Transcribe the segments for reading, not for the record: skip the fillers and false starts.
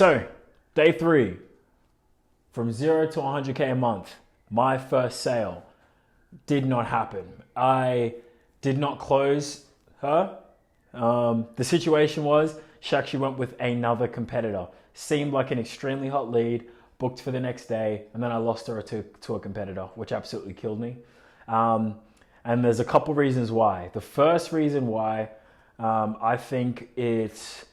So, day 3, from 0 to 100K a month, my first sale did not happen. I did not close her. The situation was she actually went with another competitor. Seemed like an extremely hot lead, booked for the next day, and then I lost her to a competitor, which absolutely killed me. And there's a couple reasons why. The first reason why, I think it's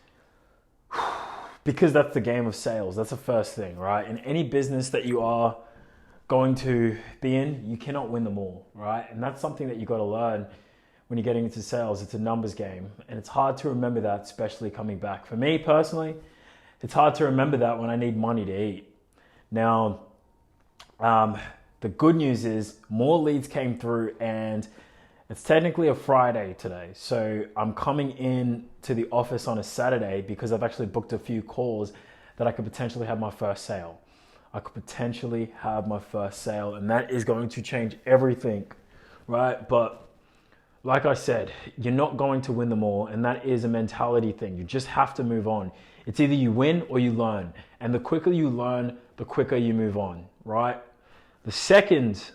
because that's the game of sales. That's the first thing, right? In any business that you are going to be in, you cannot win them all, right? And that's something that you got to learn when you're getting into sales. It's a numbers game, and it's hard to remember that, especially coming back. For me personally, it's hard to remember that when I need money to eat. Now, the good news is more leads came through, and it's technically a Friday today. So I'm coming in to the office on a Saturday because I've actually booked a few calls that I could potentially have my first sale. And that is going to change everything, right? But like I said, you're not going to win them all, and that is a mentality thing. You just have to move on. It's either you win or you learn. And the quicker you learn, the quicker you move on, right? The second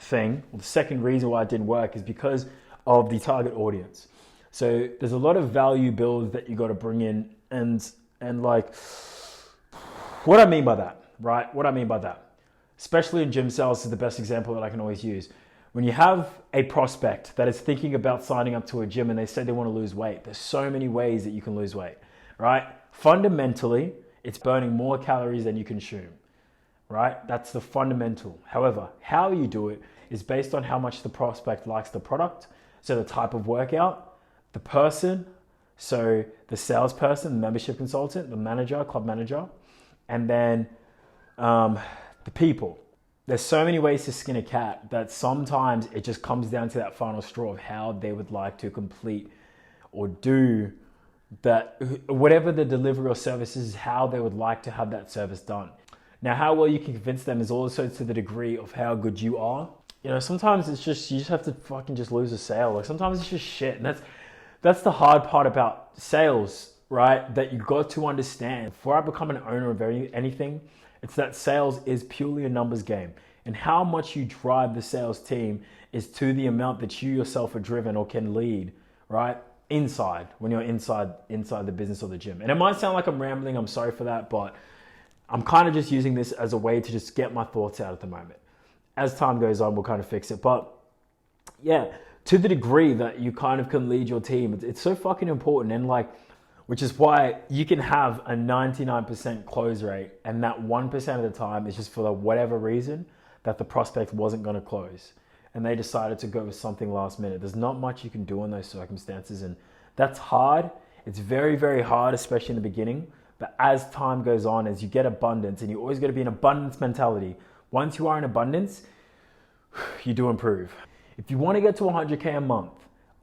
thing, or the second reason why it didn't work is because of the target audience. So there's a lot of value builds that you got to bring in, and like, what I mean by that, right? What I mean by that, especially in gym sales, is the best example that I can always use. When you have a prospect that is thinking about signing up to a gym and they say they want to lose weight, there's so many ways that you can lose weight, right? Fundamentally, it's burning more calories than you consume, right? That's the fundamental. However, how you do it is based on how much the prospect likes the product. So the type of workout, the person, so the salesperson, the membership consultant, the manager, club manager, and then the people. There's so many ways to skin a cat that sometimes it just comes down to that final straw of how they would like to complete or do that, whatever the delivery or service is, how they would like to have that service done. Now, how well you can convince them is also to the degree of how good you are. You know, sometimes it's just, you just have to fucking just lose a sale. Like sometimes it's just shit. And that's the hard part about sales, right? That you got to understand. Before I become an owner of anything, it's that sales is purely a numbers game. And how much you drive the sales team is to the amount that you yourself are driven or can lead, right? When you're inside the business or the gym. And it might sound like I'm rambling, I'm sorry for that, but I'm kind of just using this as a way to just get my thoughts out at the moment. As time goes on, we'll kind of fix it. But yeah, to the degree that you kind of can lead your team, it's so fucking important. And like, which is why you can have a 99% close rate, and that 1% of the time is just for whatever reason that the prospect wasn't going to close and they decided to go with something last minute. There's not much you can do in those circumstances, and that's hard. It's very, very hard, especially in the beginning. But as time goes on, as you get abundance, and you always got to be in abundance mentality. Once you are in abundance, you do improve. If you want to get to 100K a month,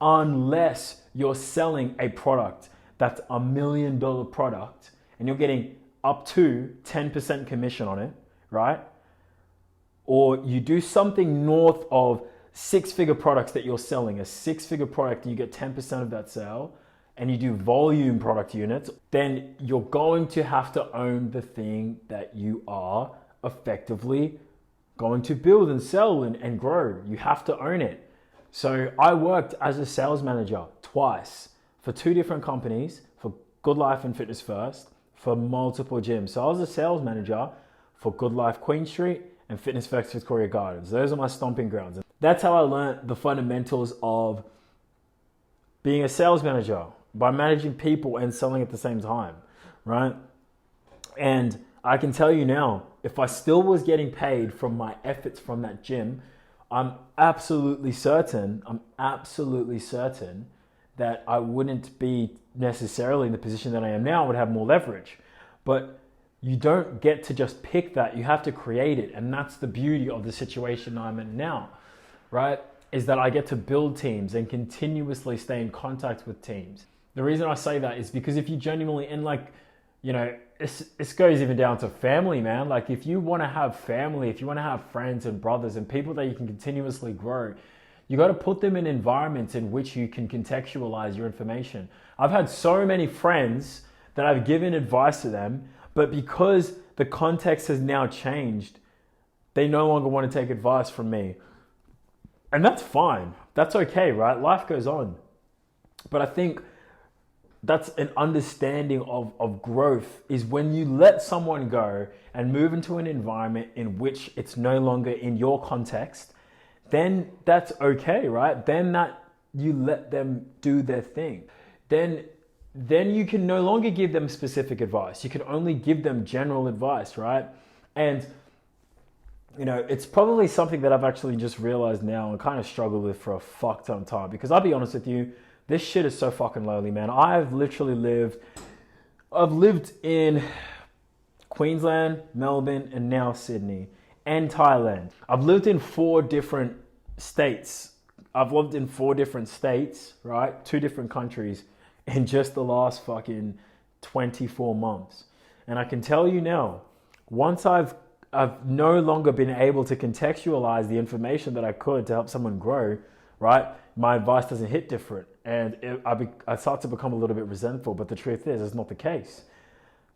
unless you're selling a product that's $1 million product and you're getting up to 10% commission on it, right? Or you do something north of 6-figure products that you're selling, a 6-figure product, and you get 10% of that sale, and you do volume product units, then you're going to have to own the thing that you are effectively going to build and sell and grow. You have to own it. So I worked as a sales manager twice for 2 different companies, for Good Life and Fitness First, for multiple gyms. So I was a sales manager for Good Life Queen Street and Fitness First Victoria Gardens. Those are my stomping grounds. That's how I learned the fundamentals of being a sales manager, by managing people and selling at the same time, right? And I can tell you now, if I still was getting paid from my efforts from that gym, I'm absolutely certain that I wouldn't be necessarily in the position that I am now. I would have more leverage. But you don't get to just pick that. You have to create it. And that's the beauty of the situation I'm in now, right? Is that I get to build teams and continuously stay in contact with teams. The reason I say that is because if you genuinely, and like, you know, this goes even down to family, man. Like if you want to have family, if you want to have friends and brothers and people that you can continuously grow, you got to put them in environments in which you can contextualize your information. I've had so many friends that I've given advice to them, But because the context has now changed, they no longer want to take advice from me. And that's fine. That's okay, right? Life goes on. But I think that's an understanding of growth, is when you let someone go and move into an environment in which it's no longer in your context, then that's okay, right? Then that you let them do their thing. Then you can no longer give them specific advice. You can only give them general advice, right? And you know, it's probably something that I've actually just realized now and kind of struggled with for a fuck ton of time, because I'll be honest with you, this shit is so fucking lonely, man. I've lived in Queensland, Melbourne, and now Sydney and Thailand. I've lived in 4 different states. Right? 2 different countries in just the last fucking 24 months. And I can tell you now, once I've no longer been able to contextualize the information that I could to help someone grow, right? My advice doesn't hit different. And I start to become a little bit resentful, but the truth is, it's not the case.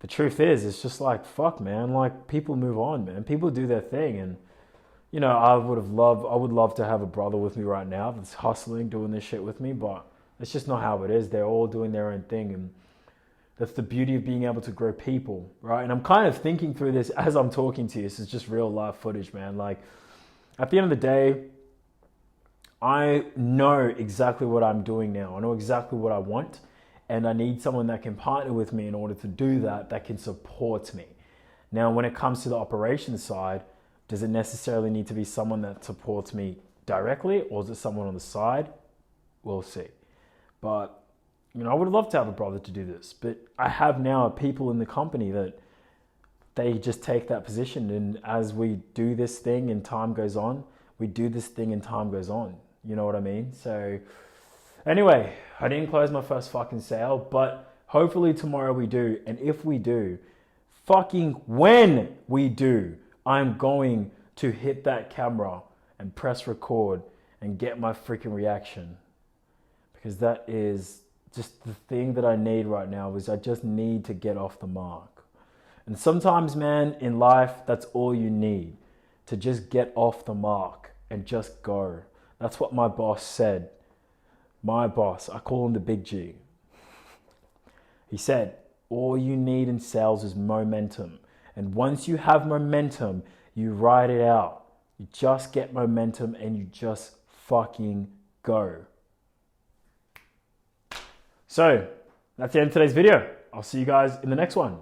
The truth is, it's just like, fuck, man, like people move on, man. People do their thing. And, you know, I would love to have a brother with me right now that's hustling, doing this shit with me, but it's just not how it is. They're all doing their own thing. And that's the beauty of being able to grow people, right? And I'm kind of thinking through this as I'm talking to you. This is just real life footage, man. Like, at the end of the day, I know exactly what I'm doing now. I know exactly what I want, and I need someone that can partner with me in order to do that, that can support me. Now, when it comes to the operations side, does it necessarily need to be someone that supports me directly, or is it someone on the side? We'll see. But, you know, I would love to have a brother to do this, but I have now people in the company that they just take that position, and as we do this thing and time goes on, we do this thing and time goes on. You know what I mean? So anyway, I didn't close my first fucking sale, but hopefully tomorrow we do. And if we do, fucking when we do, I'm going to hit that camera and press record and get my freaking reaction. Because that is just the thing that I need right now, is I just need to get off the mark. And sometimes, man, in life, that's all you need, to just get off the mark and just go. That's what my boss said. My boss, I call him the Big G. He said, all you need in sales is momentum. And once you have momentum, you ride it out. You just get momentum and you just fucking go. So that's the end of today's video. I'll see you guys in the next one.